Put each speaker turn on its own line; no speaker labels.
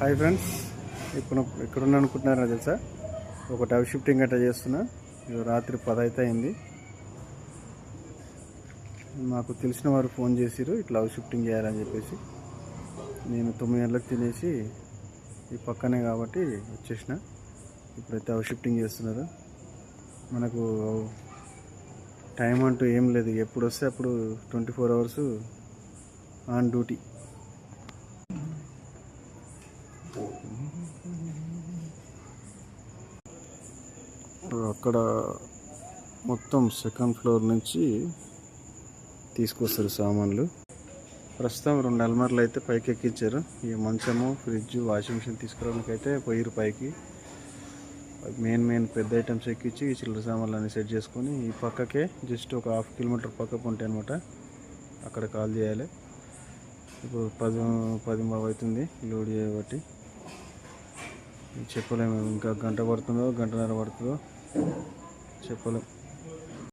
Hi friends, ఇప్పుడు ఎక్కడున్నా అనుకుంటున్నారా తెలుసా? ఒక టవ్ షిఫ్టింగ్ అట్లా చేస్తున్నా. ఇది రాత్రి 10 అయితే అయింది. మాకు తెలిసిన వారు ఫోన్ చేసిరు, ఇట్లా టవ్ షిఫ్టింగ్ చేయాలని చెప్పేసి. నేను 9 గంటలకు తినేసి ఈ పక్కనే కాబట్టి వచ్చేసిన. ఇప్పుడైతే టవ్ షిఫ్టింగ్ చేస్తున్నారు. మనకు టైం అంటూ ఏం లేదు, ఎప్పుడు వస్తే అప్పుడు 24 అవర్స్ ఆన్ డ్యూటీ. అక్కడ మొత్తం సెకండ్ ఫ్లోర్ నుంచి తీసుకొస్తారు సామాన్లు. ప్రస్తుతం 2 అల్మార్లు అయితే పైకి ఎక్కించారు. ఈ మంచము, ఫ్రిడ్జ్, వాషింగ్ మిషన్ తీసుకురావడానికి అయితే పోయిరు పైకి. మెయిన్ పెద్ద ఐటమ్స్ ఎక్కించి చిల్లర సామాన్లు అన్నీ సెట్ చేసుకొని ఈ పక్కకే జస్ట్ ఒక 1/2 కిలోమీటర్ పక్కకు ఉంటాయి అనమాట. అక్కడ కాల్ చేయాలి. ఇప్పుడు 10 అవుతుంది లోడ్ చేయబట్టి. చెప్పలేము, ఇంకా గంట పడుతుందో గంటన్నర పడుతుందో చెప్పలేం.